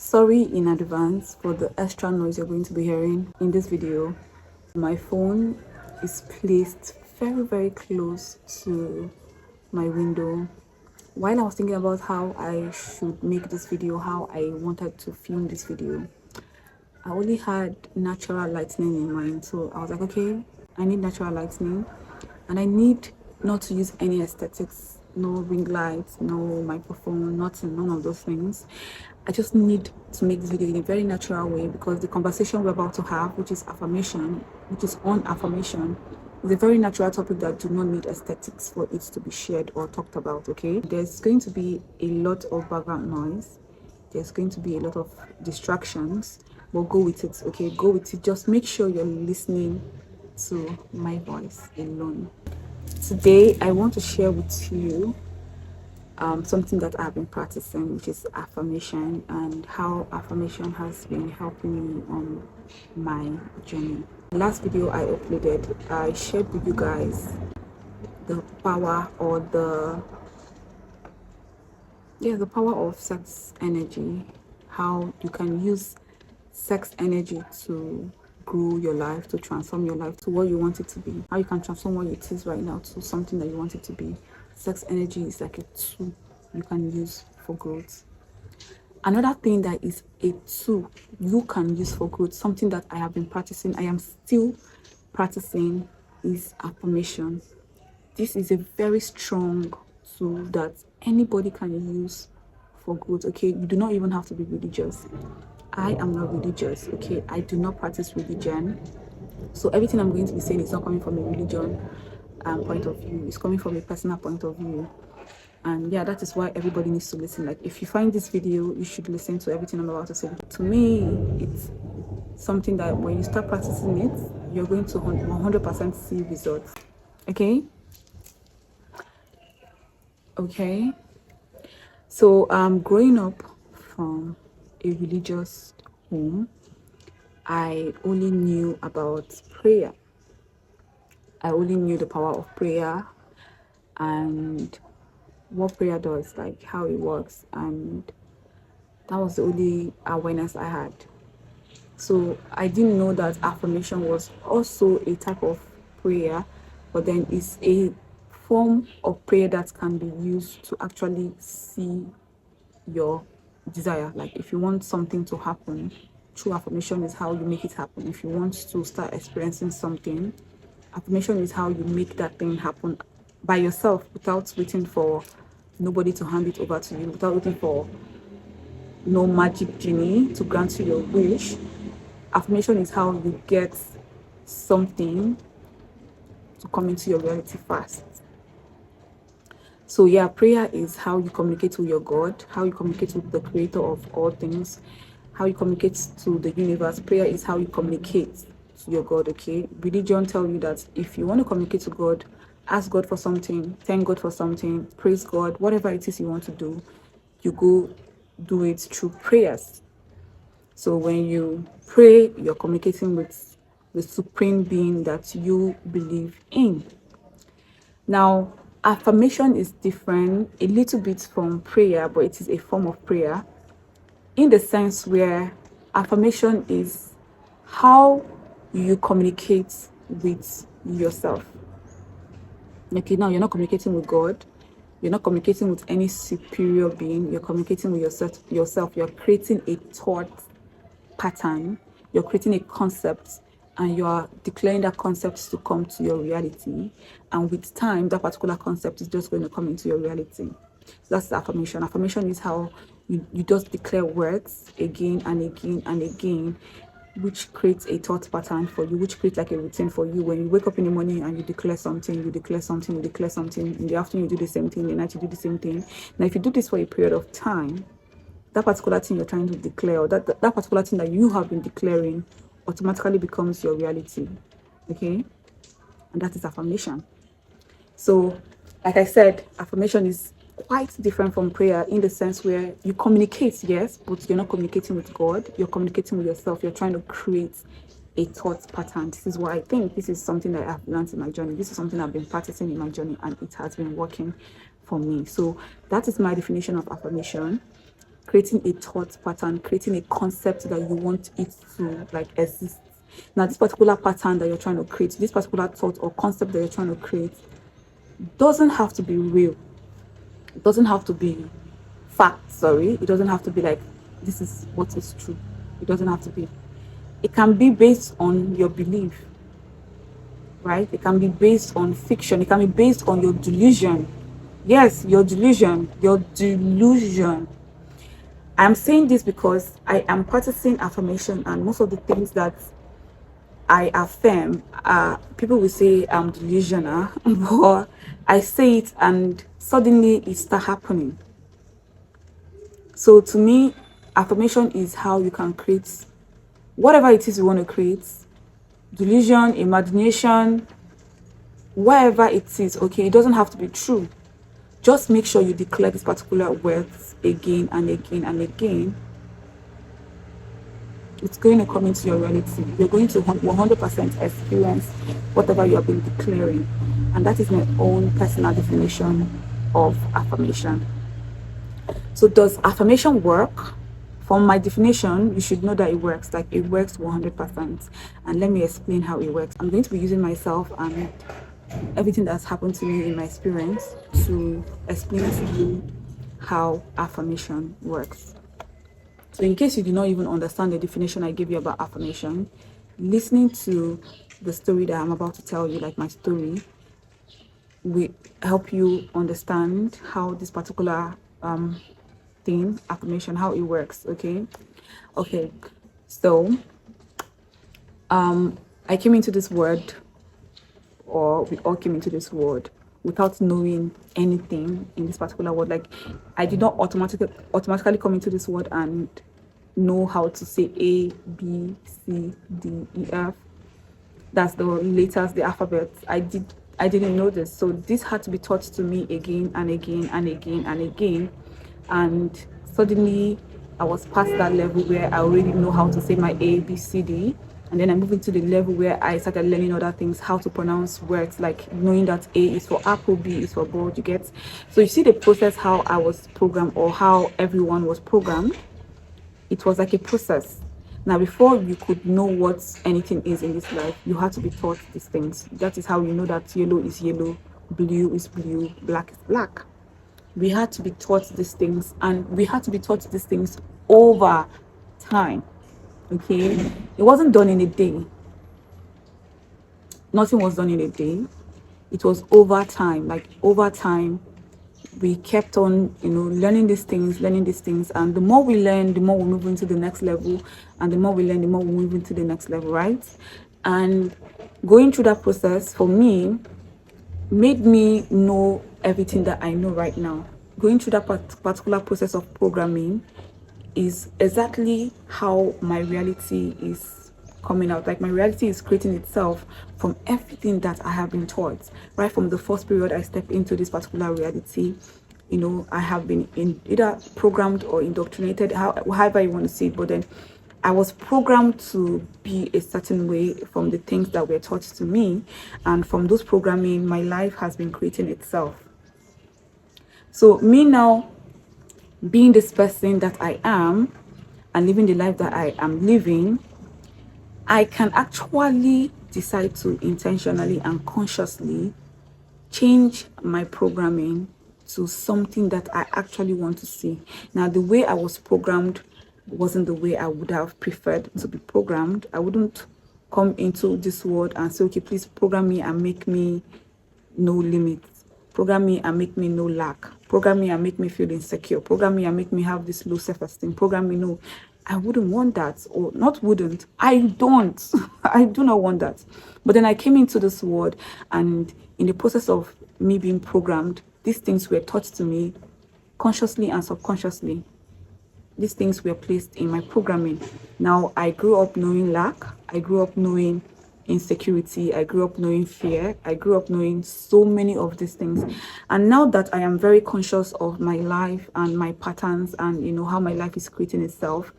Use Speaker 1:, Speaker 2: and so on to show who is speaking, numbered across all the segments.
Speaker 1: Sorry in advance for the extra noise you're going to be hearing in this video. My phone is placed very close to my window. While I was thinking about how I should make this video, how I wanted to film this video, I only had natural lightning in mind. So I was like, okay, I need natural lightning and I need not to use any aesthetics, no ring lights, no microphone, nothing, none of those things. I just need to make this video in a very natural way because the conversation we're about to have, which is affirmation, which is on affirmation, is a very natural topic that do not need aesthetics for it to be shared or talked about. Okay, there's going to be a lot of background noise, there's going to be a lot of distractions, but go with it. Okay, go with it. Just make sure you're listening to my voice alone. Today I want to share with you something that I've been practicing, which is affirmation, and how affirmation has been helping me on my journey. Last video I uploaded, I shared with you guys the power or the power of sex energy, how you can use sex energy to grow your life, to transform your life to what you want it to be, how you can transform what it is right now to something that you want it to be. Sex energy is like a tool you can use for growth. Another thing that is a tool you can use for growth, something that I have been practicing, I am still practicing, is affirmation. This is a very strong tool that anybody can use for growth. Okay, you do not even have to be religious. I am not religious. Okay, I do not practice religion, so everything I'm going to be saying is not coming from a religion point of view. It's coming from a personal point of view. And yeah, that is why everybody needs to listen. Like, if you find this video, you should listen to everything I'm about to say. To me, it's something that when you start practicing it, you're going to 100% see results. Okay, so growing up from a religious home, I only knew about prayer. I only knew the power of prayer and what prayer does, like how it works, and that was the only awareness I had. So I didn't know that affirmation was also a type of prayer, but then it's a form of prayer that can be used to actually see your desire. Like, if you want something to happen, true affirmation is how you make it happen. If you want to start experiencing something, affirmation is how you make that thing happen by yourself, without waiting for nobody to hand it over to you, without waiting for no magic genie to grant you your wish. Affirmation is how you get something to come into your reality fast. So yeah, prayer is how you communicate with your God, how you communicate with the creator of all things, how you communicate to the universe. Prayer is how you communicate to your God. Okay, religion tell you that if you want to communicate to God, ask God for something, thank God for something, praise God, whatever it is you want to do, you go do it through prayers. So when you pray, you're communicating with the supreme being that you believe in. Now, affirmation is different a little bit from prayer, but it is a form of prayer in the sense where affirmation is how you communicate with yourself. Okay, now you're not communicating with God, you're not communicating with any superior being, you're communicating with yourself. You're creating a thought pattern, you're creating a concept, and you are declaring that concept to come to your reality, and with time that particular concept is just going to come into your reality. So that's affirmation. Affirmation is how you just declare words again and again and again, which creates a thought pattern for you, which creates like a routine for you. When you wake up in the morning and you declare something, you declare something, you declare something, in the afternoon you do the same thing, in the night you do the same thing. Now if you do this for a period of time, that particular thing you're trying to declare, or that particular thing that you have been declaring, automatically becomes your reality. Okay, and that is affirmation. So like I said, affirmation is quite different from prayer in the sense where you communicate, yes, but you're not communicating with God, you're communicating with yourself. You're trying to create a thought pattern. This is what I think. This is something that I've learned in my journey. This is something I've been practicing in my journey, and it has been working for me. So that is my definition of affirmation. creating a thought pattern, creating a concept that you want it to like exist. Now, this particular pattern that you're trying to create, this particular thought or concept that you're trying to create, doesn't have to be real. It doesn't have to be fact, sorry. It doesn't have to be like, this is what is true. It doesn't have to be. It can be based on your belief, right? It can be based on fiction. It can be based on your delusion. Yes, your delusion. Your delusion. I'm saying this because I am practicing affirmation, and most of the things that I affirm, people will say I'm delusional, but I say it and suddenly it starts happening. So to me, affirmation is how you can create whatever it is you want to create. Delusion, imagination, whatever it is, okay, it doesn't have to be true. Just make sure you declare this particular words again and again and again. It's going to come into your reality. You're going to 100% experience whatever you have been declaring. And that is my own personal definition of affirmation. So does affirmation work? From my definition, you should know that it works. Like, it works 100%. And let me explain how it works. I'm going to be using myself and everything that's happened to me in my experience to explain to you how affirmation works. So in case you do not even understand the definition I gave you about affirmation, listening to the story that I'm about to tell you, like my story, will help you understand how this particular thing, affirmation, how it works. Okay. So I came into this word, or we all came into this world without knowing anything in this particular word. Like, I did not automatically come into this word and know how to say A, B, C, D, E, F. That's the letters, the alphabet. I didn't know this. So this had to be taught to me again and again and again and again. And suddenly I was past that level where I already know how to say my A, B, C, D. And then I moved into the level where I started learning other things, how to pronounce words, like knowing that A is for apple, B is for ball, you get? So you see the process, how I was programmed, or how everyone was programmed. It was like a process. Now, before you could know what anything is in this life, you had to be taught these things. That is how you know that yellow is yellow, blue is blue, black is black. We had to be taught these things, and we had to be taught these things over time. Okay, it wasn't done in a day. Nothing was done in a day. It was over time. Like, over time, we kept on, learning these things, and the more we learn, the more we move into the next level, and the more we learn, the more we move into the next level, right? And going through that process for me made me know everything that I know right now. Going through that particular process of programming is exactly how my reality is coming out. Like, my reality is creating itself from everything that I have been taught. Right from the first period I stepped into this particular reality, I have been either programmed or indoctrinated, however you want to see it, but then I was programmed to be a certain way from the things that were taught to me, and from those programming, my life has been creating itself. So me now, being this person that I am and living the life that I am living, I can actually decide to intentionally and consciously change my programming to something that I actually want to see. Now, the way I was programmed wasn't the way I would have preferred to be programmed. I wouldn't come into this world and say, okay, please program me and make me no limits. Program me and make me no lack. Program me and make me feel insecure. Program me and make me have this low self-esteem. Program me, no. I wouldn't want that. Or not wouldn't. I don't. I do not want that. But then I came into this world, and in the process of me being programmed, these things were taught to me consciously and subconsciously. These things were placed in my programming. Now, I grew up knowing lack. I grew up knowing insecurity. I grew up knowing fear. I grew up knowing so many of these things. And now that I am very conscious of my life and my patterns and, how my life is creating itself,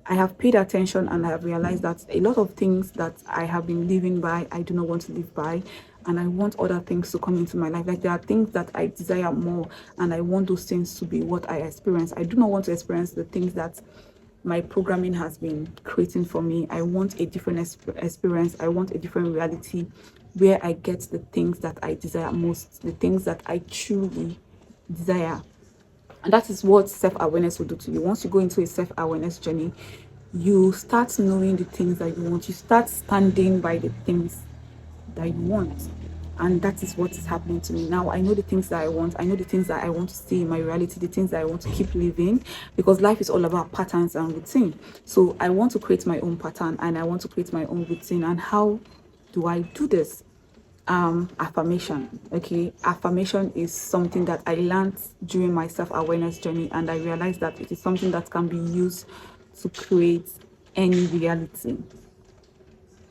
Speaker 1: I have paid attention, and I have realized that a lot of things that I have been living by, I do not want to live by. and I want other things to come into my life. Like there are things that I desire more, and I want those things to be what I experience. I do not want to experience the things that my programming has been creating for me. I want a different experience. I want a different reality where I get the things that I desire most, the things that I truly desire. And that is what self-awareness will do to you. Once you go into a self-awareness journey, you start knowing the things that you want. You start standing by the things that you want. And that is what is happening to me now. I know the things that I want. I know the things that I want to see in my reality, the things that I want to keep living, because life is all about patterns and routine. So I want to create my own pattern, and I want to create my own routine. And how do I do this? Affirmation. Okay, affirmation is something that I learned during my self-awareness journey, and I realized that it is something that can be used to create any reality.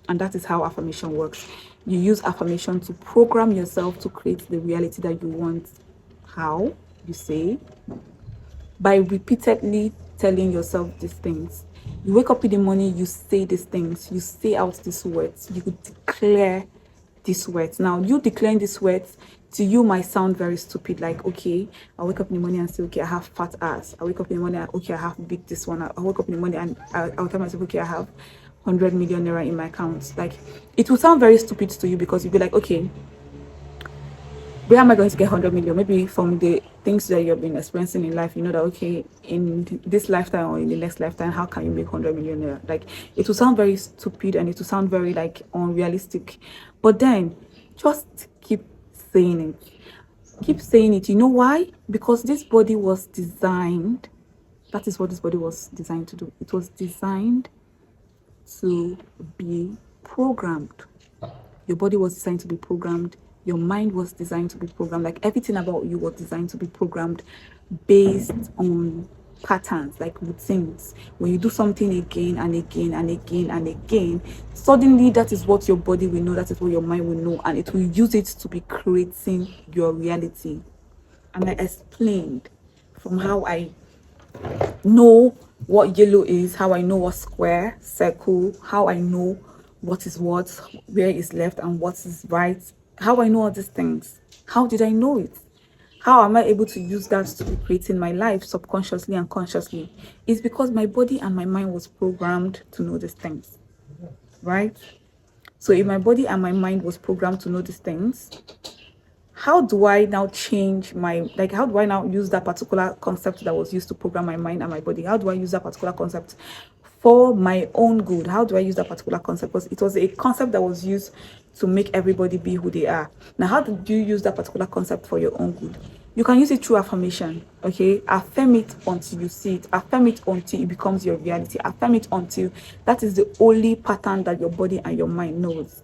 Speaker 1: And that is how affirmation works. You use affirmation to program yourself to create the reality that you want. How? You say by repeatedly telling yourself these things. You wake up in the morning, you say these things, you say out these words, you declare these words. Now, you declaring these words to you might sound very stupid, like, okay, I wake up in the morning and say, okay, I have fat ass. I wake up in the morning, okay, I have big this one. I wake up in the morning and I'll tell myself, okay, I have 100 million naira in my account. Like, it will sound very stupid to you, because you'll be like, okay, where am I going to get 100 million? Maybe from the things that you've been experiencing in life, you know that, okay, in this lifetime or in the next lifetime, how can you make 100 million naira? Like, it will sound very stupid, and it will sound very like unrealistic. But then just keep saying it. Keep saying it. You know why? Because this body was designed, that is what this body was designed to do. It was designed to be programmed. Your body was designed to be programmed. Your mind was designed to be programmed. Like, everything about you was designed to be programmed based on patterns, like routines. When you do something again and again and again and again, suddenly that is what your body will know, that is what your mind will know, and it will use it to be creating your reality. And I explained from how I know what yellow is, how I know what square, circle, how I know what is what, where is left and what is right, how I know all these things. How did I know it? How am I able to use that to be creating my life subconsciously and consciously? It's because my body and my mind was programmed to know these things, right? So if my body and my mind was programmed to know these things, how do I now change my, like, how do I now use that particular concept that was used to program my mind and my body? How do I use that particular concept for my own good? How do I use that particular concept? Because it was a concept that was used to make everybody be who they are. Now, how do you use that particular concept for your own good? You can use it through affirmation. Okay, affirm it until you see it. Affirm it until it becomes your reality. Affirm it until that is the only pattern that your body and your mind knows.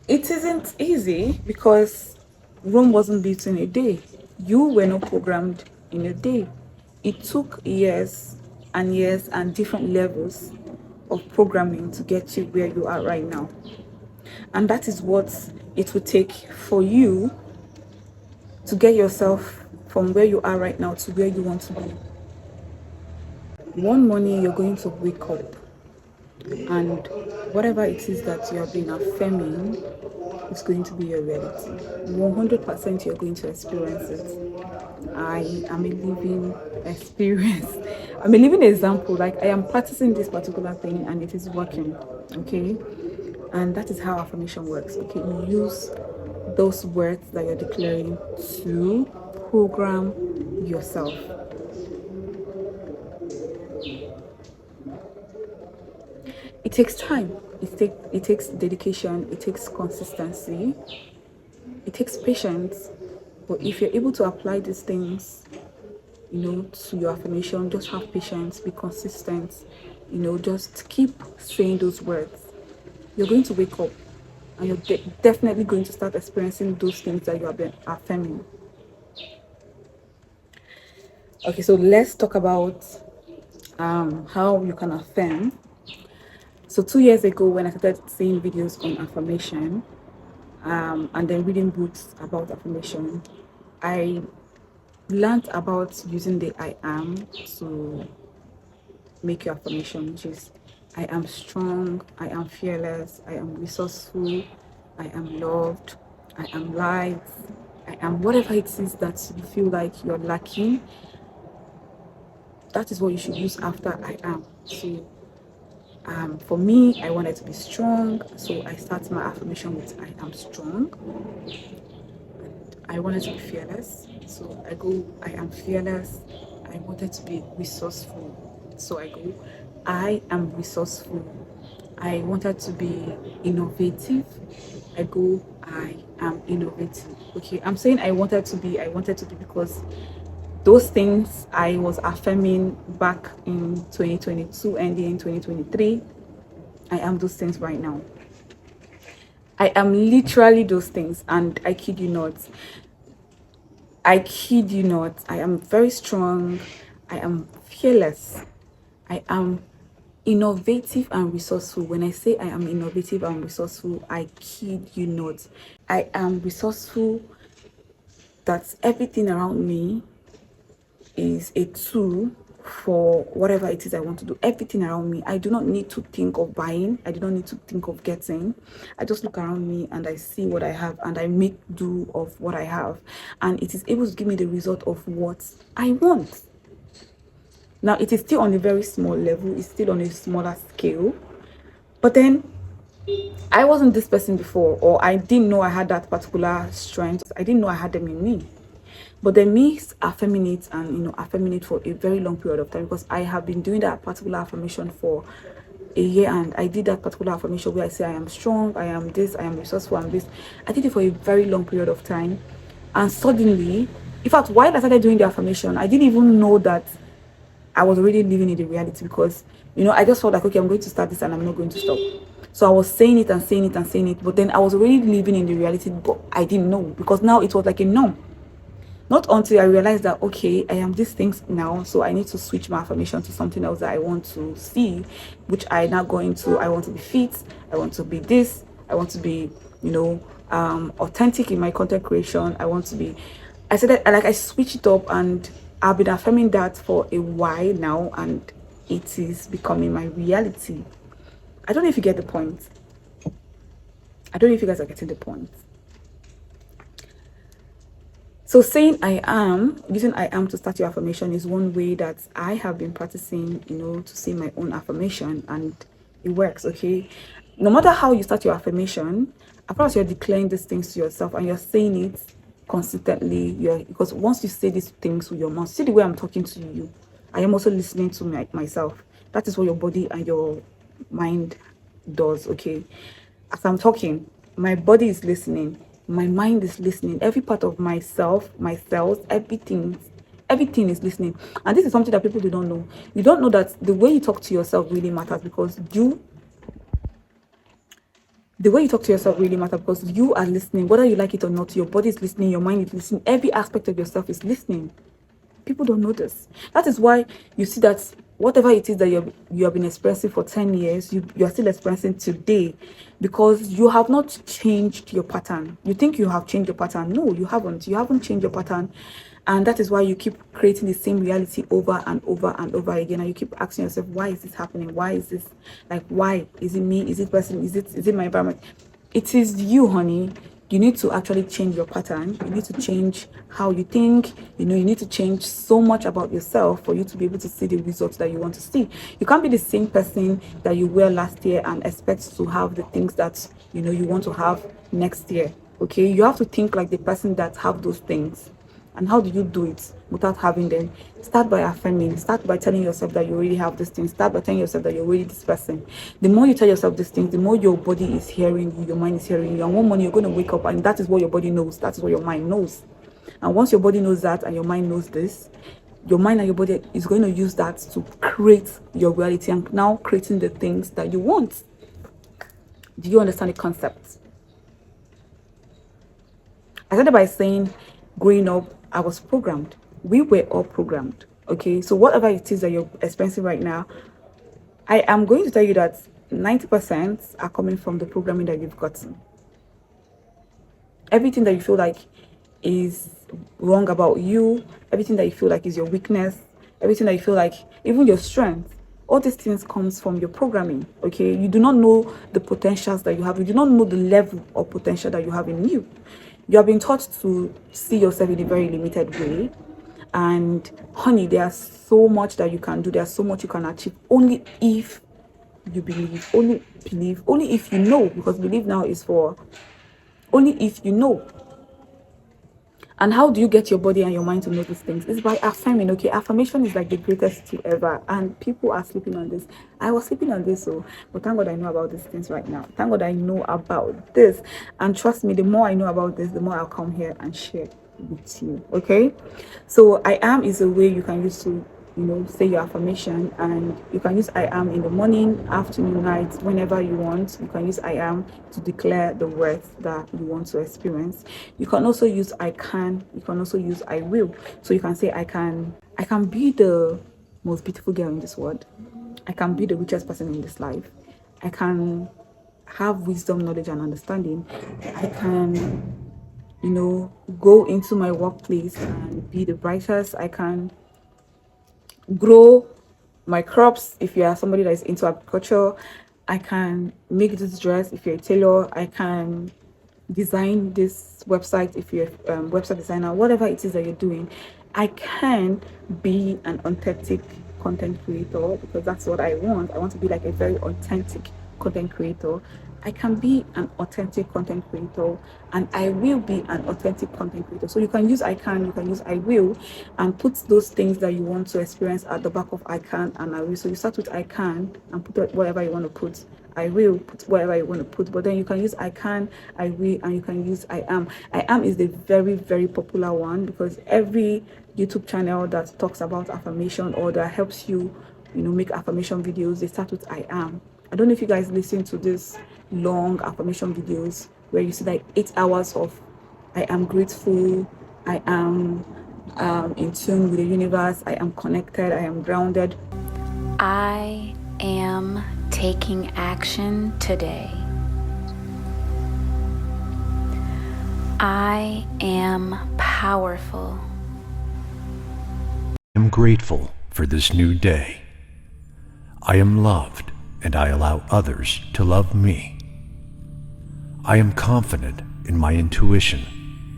Speaker 1: It isn't easy, because Rome wasn't built in a day. You were not programmed in a day. It took years and years and different levels of programming to get you where you are right now. And that is what it will take for you to get yourself from where you are right now to where you want to be. One morning you're going to wake up, and whatever it is that you have been affirming is going to be your reality. 100% you're going to experience it. I am a living experience. I'm a living example. Like, I am practicing this particular thing and it is working. Okay, and that is how affirmation works. Okay, you use those words that you're declaring to program yourself. It takes time. It takes dedication. It takes consistency. It takes patience. But if you're able to apply these things, to your affirmation, just have patience, be consistent, just keep saying those words. You're going to wake up, and you're definitely going to start experiencing those things that you have been affirming. Okay, so let's talk about how you can affirm. So 2 years ago, when I started seeing videos on affirmation, and then reading books about affirmation, I learned about using the I am to make your affirmation, which is I am strong, I am fearless, I am resourceful, I am loved, I am light, I am whatever it is that you feel like you're lacking. That is what you should use after I am. So for me, I wanted to be strong, so I start my affirmation with I am strong. I wanted to be fearless, so I go I am fearless. I wanted to be resourceful, so I go I am resourceful. I wanted to be innovative, I go I am innovative. Okay, I'm saying I wanted to be because those things I was affirming back in 2022 and in 2023, I am those things right now. I am literally those things, and I kid you not. I kid you not. I am very strong. I am fearless. I am innovative and resourceful. When I say I am innovative and resourceful, I kid you not. I am resourceful. That everything around me is a tool for whatever it is I want to do. Everything around me, I do not need to think of buying. I do not need to think of getting. I just look around me and I see what I have and I make do of what I have, and it is able to give me the result of what I want. Now it is still on a very small level, it's still on a smaller scale, but then I wasn't this person before, or I didn't know I had that particular strength. I didn't know I had them in me. But then me affirming it and affirming it for a very long period of time, because I have been doing that particular affirmation for a year, and I did that particular affirmation where I say I am strong, I am this, I am resourceful, I'm this. I did it for a very long period of time, and suddenly, in fact, while I started doing the affirmation, I didn't even know that I was already living in the reality, because I just felt like, okay, I'm going to start this and I'm not going to stop. So I was saying it and saying it and saying it, but then I was already living in the reality, but I didn't know, because now it was like a norm. Not until I realized that, okay, I am these things now, so I need to switch my affirmation to something else that I want to see, which I now go into. I want to be fit, I want to be this, I want to be, authentic in my content creation. I want to be, I said that, like, I switched it up, and I've been affirming that for a while now, and it is becoming my reality. I don't know if you get the point. I don't know if you guys are getting the point. So saying I am, using I am to start your affirmation is one way that I have been practicing, to say my own affirmation, and it works, okay? No matter how you start your affirmation, as far as you're declaring these things to yourself and you're saying it consistently, because once you say these things with your mouth, see the way I'm talking to you, I am also listening to myself. That is what your body and your mind does, okay? As I'm talking, my body is listening, my mind is listening, every part of myself, my cells, everything is listening. And this is something that people do not know. You don't know that the way you talk to yourself really matters, because you are listening. Whether you like it or not, your body is listening, your mind is listening, every aspect of yourself is listening. People don't know this. That is why you see that whatever it is that you have been expressing for 10 years, you are still expressing today, because you have not changed your pattern. You think you have changed your pattern. No, you haven't. You haven't changed your pattern. And that is why you keep creating the same reality over and over and over again. And you keep asking yourself, why is this happening? Why is this? Like, why? Is it me? Is it person? Is it my environment? It is you, honey. You need to actually change your pattern. You need to change how you think. You need to change so much about yourself for you to be able to see the results that you want to see. You can't be the same person that you were last year and expect to have the things that you want to have next year. Okay, you have to think like the person that have those things. And how do you do it without having them? Start by affirming. Start by telling yourself that you already have this thing. Start by telling yourself that you're already this person. The more you tell yourself these things, the more your body is hearing you, your mind is hearing you. And one morning you're going to wake up, and that is what your body knows. That is what your mind knows. And once your body knows that and your mind knows this, your mind and your body is going to use that to create your reality, and now creating the things that you want. Do you understand the concept? I started by saying, growing up, I was programmed. We were all programmed. Okay, so whatever it is that you're experiencing right now, I am going to tell you that 90% are coming from the programming that you've gotten. Everything that you feel like is wrong about you, everything that you feel like is your weakness, everything that you feel like, even your strength, All these things comes from your programming. Okay, you do not know the potentials that you have. You do not know the level of potential that you have in you. You have been taught to see yourself in a very limited way. And honey, there's so much that you can do. There's so much you can achieve only if you believe. Only believe. Only if you know. Because believe now is for only if you know. And how do you get your body and your mind to know these things? It's by affirming. Okay, affirmation is like the greatest tool ever, and people are sleeping on this. I was sleeping on this, so but thank God I know about these things right now. Thank God I know about this, and trust me, the more I know about this, the more I'll come here and share with you. Okay, so I am is a way you can use to say your affirmation, and you can use I am in the morning, afternoon, night, whenever you want. You can use I am to declare the words that you want to experience. You can also use I can. You can also use I will. So you can say I can be the most beautiful girl in this world. I can be the richest person in this life. I can have wisdom, knowledge, and understanding. I can go into my workplace and be the brightest. I can grow my crops if you are somebody that is into agriculture. I can make this dress if you're a tailor. I can design this website if you're a website designer. Whatever it is that you're doing, I can be an authentic content creator, because that's what I want. I want to be like a very authentic content creator. I can be an authentic content creator, and I will be an authentic content creator. So you can use I can, you can use I will, and put those things that you want to experience at the back of I can and I will. So you start with I can and put whatever you want to put. I will put whatever you want to put, but then you can use I can, I will, and you can use I am. I am is the very, very popular one, because every YouTube channel that talks about affirmation or that helps you, make affirmation videos, they start with I am. I don't know if you guys listen to this long affirmation videos where you see like 8 hours of I am grateful, I am in tune with the universe, I am connected, I am grounded.
Speaker 2: I am taking action today. I am powerful.
Speaker 3: I am grateful for this new day. I am loved, and I allow others to love me. I am confident in my intuition.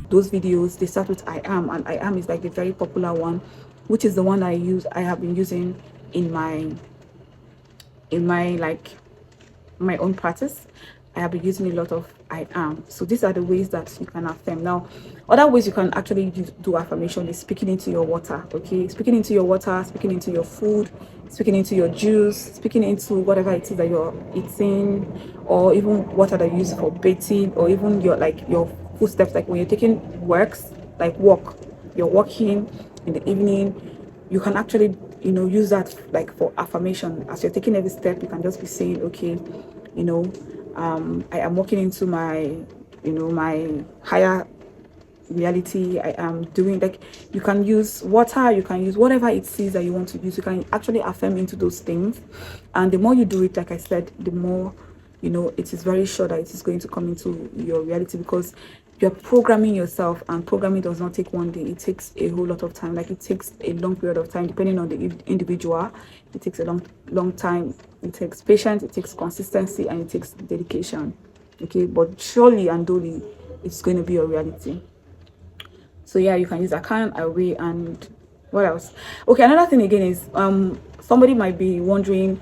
Speaker 1: Those videos, they start with I am, and I am is like the very popular one, which is the one I have been using in my own practice. I have been using a lot of I am. So these are the ways that you can affirm. Now, other ways you can actually do affirmation is speaking into your water. Okay, speaking into your water, speaking into your food, speaking into your juice, speaking into whatever it is that you're eating, or even water that you use for bathing, or even your footsteps, like when you're taking you're walking in the evening. You can actually use that like for affirmation. As you're taking every step, you can just be saying, okay, I am walking into my my higher reality. I am doing, like, you can use water, you can use whatever it is that you want to use. You can actually affirm into those things, and the more you do it, like I said, the more it is very sure that it is going to come into your reality, because you're programming yourself, and programming does not take one day. It takes a whole lot of time. Like, it takes a long period of time depending on the individual. It takes a long time. It takes patience, it takes consistency, and it takes dedication. Okay, but surely and duly it's going to be a reality. So yeah, you can use I can, I will, and what else? Okay, another thing again is somebody might be wondering,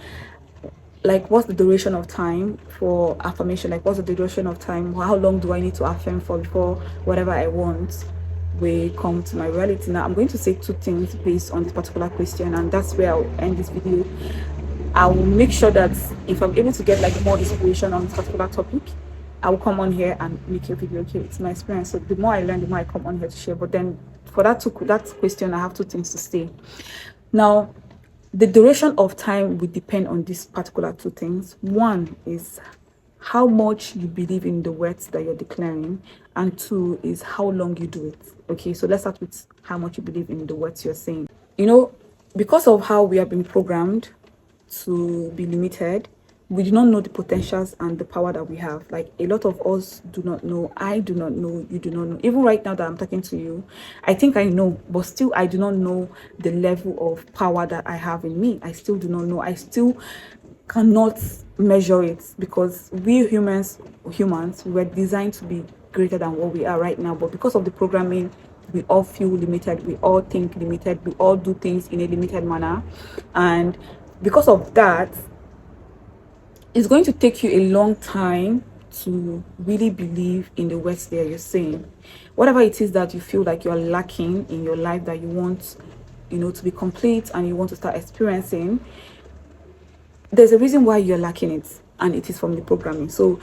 Speaker 1: like, what's the duration of time for affirmation? Like, what's the duration of time? How long do I need to affirm for before whatever I want will come to my reality? Now, I'm going to say 2 things based on this particular question, and that's where I'll end this video. I will make sure that if I'm able to get like more inspiration on this particular topic, I will come on here and make a video. Okay, it's my experience. So the more I learn, the more I come on here to share. But then for that question, I have 2 things to say. Now, the duration of time will depend on these particular 2 things. One is how much you believe in the words that you're declaring, and 2 is how long you do it. Okay, so let's start with how much you believe in the words you're saying. Because of how we have been programmed to be limited, we do not know the potentials and the power that we have. Like, a lot of us do not know. I do not know. You do not know. Even right now that I'm talking to you, I think I know, but still I do not know the level of power that I have in me. I still do not know. I still cannot measure it, because we humans were designed to be greater than what we are right now. But because of the programming, we all feel limited, we all think limited, we all do things in a limited manner. And because of that, it's going to take you a long time to really believe in the words that you're saying. Whatever it is that you feel like you're lacking in your life, that you want, to be complete, and you want to start experiencing, there's a reason why you're lacking it, and it is from the programming. So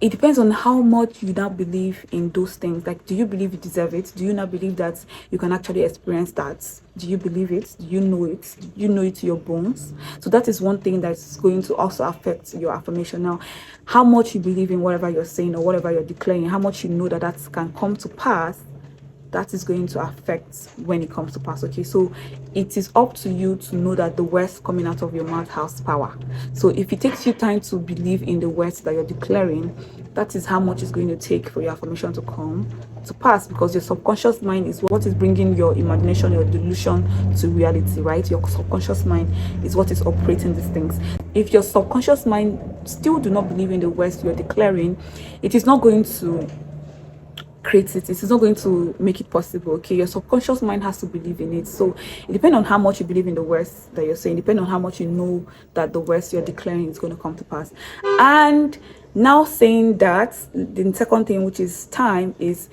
Speaker 1: it depends on how much you now believe in those things. Like, do you believe you deserve it? Do you now believe that you can actually experience that? Do you believe it? Do you know it? Do you know it to your bones? So that is one thing that's going to also affect your affirmation. Now, how much you believe in whatever you're saying or whatever you're declaring, how much you know that that can come to pass, that is going to affect when it comes to pass. Okay, so it is up to you to know that the words coming out of your mouth has power. So if it takes you time to believe in the words that you're declaring, that is how much it's going to take for your affirmation to come to pass, because your subconscious mind is what is bringing your imagination, your delusion to reality, right? Your subconscious mind is what is operating these things. If your subconscious mind still do not believe in the words you're declaring, it is not going to create it. It is not going to make it possible. Okay, your subconscious mind has to believe in it. So it depends on how much you believe in the words that you're saying, depending on how much you know that the words you're declaring is going to come to pass. And now, saying that, the second thing, which is time, is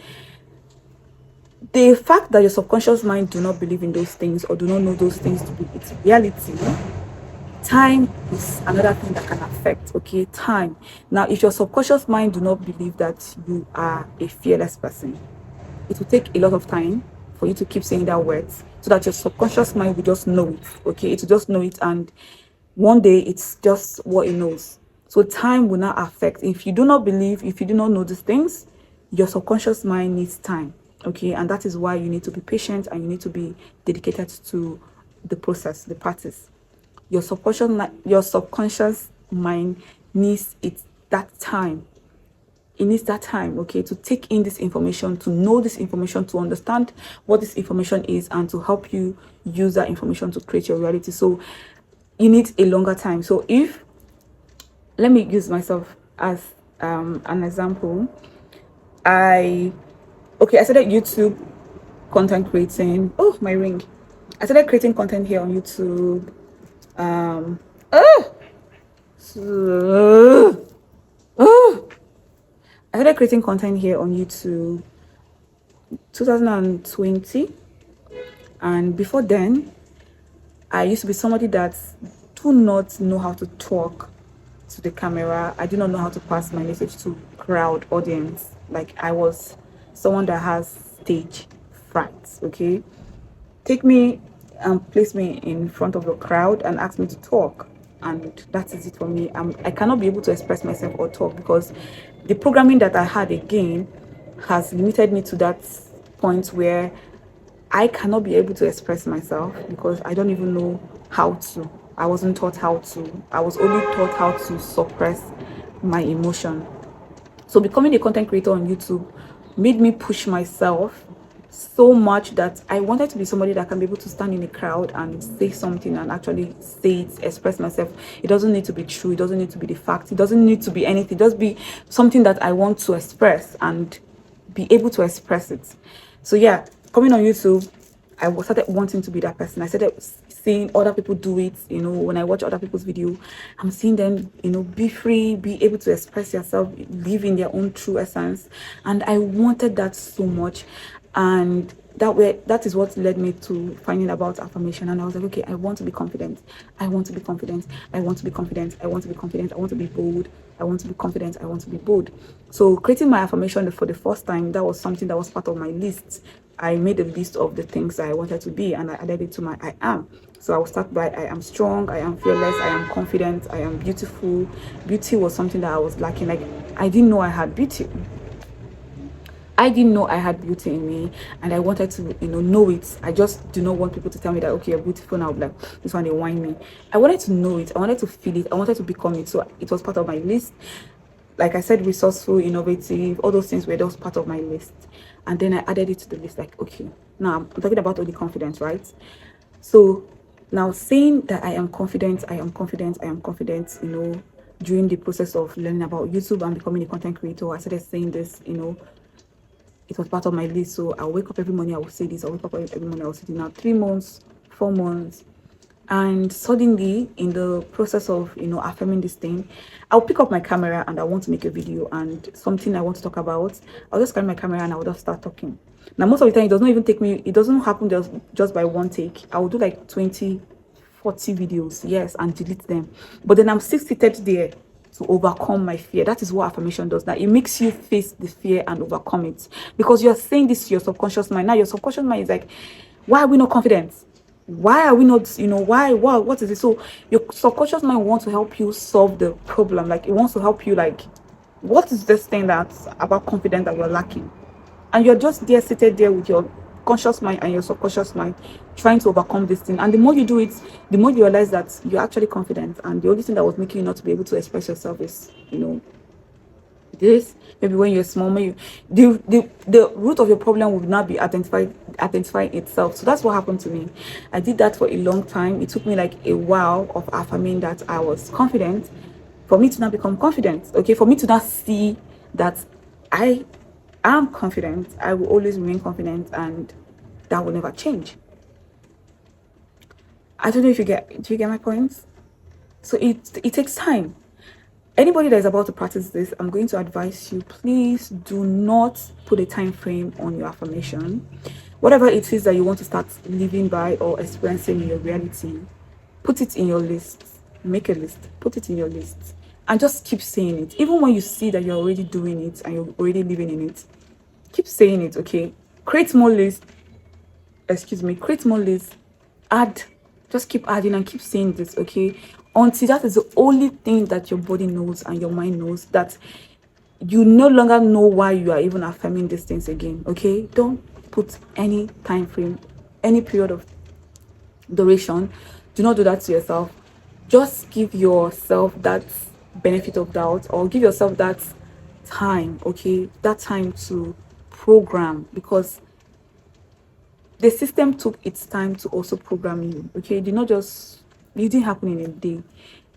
Speaker 1: the fact that your subconscious mind do not believe in those things or do not know those things to be its reality. Time is another thing that can affect. Okay, time. Now, if your subconscious mind do not believe that you are a fearless person, it will take a lot of time for you to keep saying that words, so that your subconscious mind will just know it. Okay, it will just know it, and one day it's just what it knows. So time will not affect. If you do not believe, if you do not know these things, your subconscious mind needs time. Okay, and that is why you need to be patient, and you need to be dedicated to the process, the practice. Your subconscious mind needs that time. It needs that time, okay, to take in this information, to know this information, to understand what this information is, and to help you use that information to create your reality. So you need a longer time. So let me use myself as an example. I started YouTube content creating. Oh, my ring. I started creating content here on YouTube. I started creating content here on YouTube 2020, and before then, I used to be somebody that do not know how to talk to the camera. I do not know how to pass my message to crowd audience. Like, I was someone that has stage fright. Okay, take me and place me in front of a crowd and ask me to talk, and that is it for me. I cannot be able to express myself or talk, because the programming that I had, again, has limited me to that point where I cannot be able to express myself, because I don't even know how to. I wasn't taught how to. I was only taught how to suppress my emotion. So becoming a content creator on YouTube made me push myself so much that I wanted to be somebody that can be able to stand in a crowd and say something and actually say it, express myself. It doesn't need to be true. It doesn't need to be the fact. It doesn't need to be anything. Just be something that I want to express and be able to express it. So yeah, coming on YouTube, I started wanting to be that person. I started seeing other people do it. When I watch other people's video, I'm seeing them, be free, be able to express yourself, live in their own true essence. And I wanted that so much. And that is what led me to finding about affirmation. And I was like, okay, I want to be confident. I want to be confident. I want to be confident. I want to be confident. I want to be bold. I want to be confident. I want to be bold. So creating my affirmation for the first time, that was something that was part of my list. I made a list of the things that I wanted to be, and I added it to my I am. So I will start by I am strong, I am fearless, I am confident, I am beautiful. Beauty was something that I was lacking. Like, I didn't know I had beauty. I didn't know I had beauty in me, and I wanted to, know it. I just do not want people to tell me that, okay, you're beautiful now. Like, this one, they whine me. I wanted to know it. I wanted to feel it. I wanted to become it. So it was part of my list. Like I said, resourceful, innovative, all those things were just part of my list. And then I added it to the list. Like, okay, now I'm talking about only confidence, right? So now saying that I am confident, during the process of learning about YouTube and becoming a content creator, I started saying this, it was part of my list. So I'll wake up every morning, I will say this. I'll wake up every morning, I will say this. Now 3 months, 4 months, and suddenly in the process of affirming this thing, I'll pick up my camera and I want to make a video and something I want to talk about. I'll just carry my camera and I'll just start talking. Now most of the time it does not even take me, it doesn't happen just by one take. I will do like 20, 40 videos, yes, and delete them. But then I'm still seated there to overcome my fear. That is what affirmation does. That it makes you face the fear and overcome it, because you're saying this to your subconscious mind. Now your subconscious mind is like, why are we not confident? Why are we not, why, what is it? So your subconscious mind wants to help you solve the problem. Like, it wants to help you, like, what is this thing that's about confidence that you're lacking? And you're just there, seated there with your conscious mind and your subconscious mind, trying to overcome this thing. And the more you do it, the more you realize that you're actually confident, and the only thing that was making you not to be able to express yourself is, this. Maybe when you're small, maybe the root of your problem would not be identifying itself. So that's what happened to me. I did that for a long time. It took me like a while of affirming that I was confident, for me to not become confident. Okay, for me to not see that I am confident. I will always remain confident, and that will never change. I don't know if do you get my points? So it takes time. Anybody that is about to practice this, I'm going to advise you, please do not put a time frame on your affirmation. Whatever it is that you want to start living by or experiencing in your reality, put it in your list. Make a list, put it in your list, and just keep saying it. Even when you see that you're already doing it and you're already living in it, keep saying it. Okay, create more lists. Create more lists. Add, just keep adding and keep saying this. Okay, until that is the only thing that your body knows and your mind knows, that you no longer know why you are even affirming these things again. Okay, don't put any time frame, any period of duration. Do not do that to yourself. Just give yourself that benefit of doubt, or give yourself that time. Okay, that time to program, because the system took its time to also program you. Okay, it didn't happen in a day.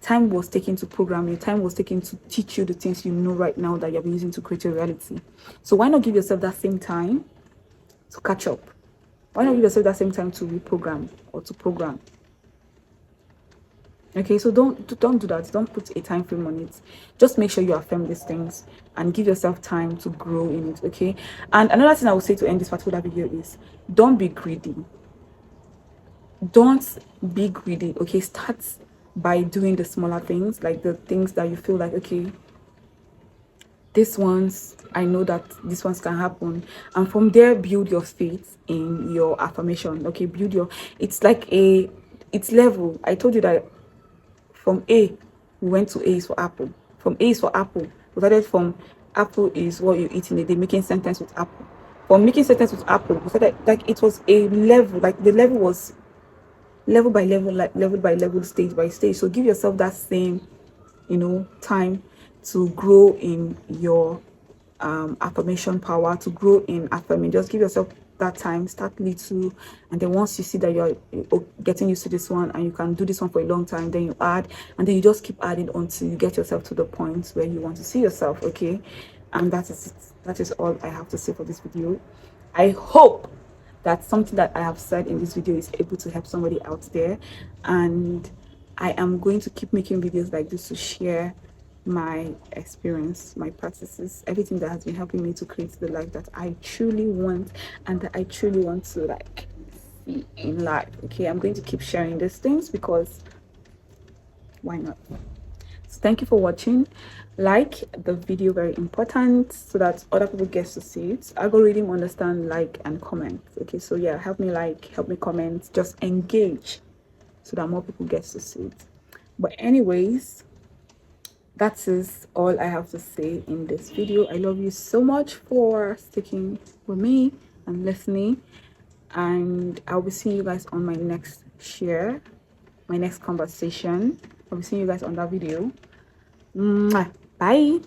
Speaker 1: Time was taken to program you. Time was taken to teach you the things you know right now that you're using to create your reality. So why not give yourself that same time to catch up? Why not give yourself that same time to reprogram or to program? Okay, so don't do that. Don't put a time frame on it. Just make sure you affirm these things and give yourself time to grow in it. Okay, and another thing I would say to end this particular video is, don't be greedy. Don't be greedy. Okay, start by doing the smaller things, like the things that you feel like, okay, these ones, I know that these ones can happen. And from there, build your faith in your affirmation. Okay, it's like it's level. I told you that from A, we went to A is for apple. From A is for apple. We started from apple is what you eat in a day, making sentence with apple. From making sentence with apple, we started, like, it was a level, like the level was level by level, like level by level, stage by stage. So give yourself that same, time to grow in your affirmation power, to grow in affirming. Just give yourself that time. Start little, and then once you see that you're getting used to this one and you can do this one for a long time, then you add, and then you just keep adding until you get yourself to the point where you want to see yourself. Okay, and that is it. That is all I have to say for this video. I hope that something that I have said in this video is able to help somebody out there, and I am going to keep making videos like this to share my experience, my practices, everything that has been helping me to create the life that I truly want and that I truly want to, like, see in life. Okay, I'm going to keep sharing these things because why not? So thank you for watching. Like the video, very important, so that other people get to see it. Algorithm understand like and comment. Okay, so yeah, help me like, help me comment, just engage so that more people get to see it. But anyways, that is all I have to say in this video. I love you so much for sticking with me and listening, and I'll be seeing you guys on my next share, my next conversation. I'll be seeing you guys on that video. Mwah. Bye.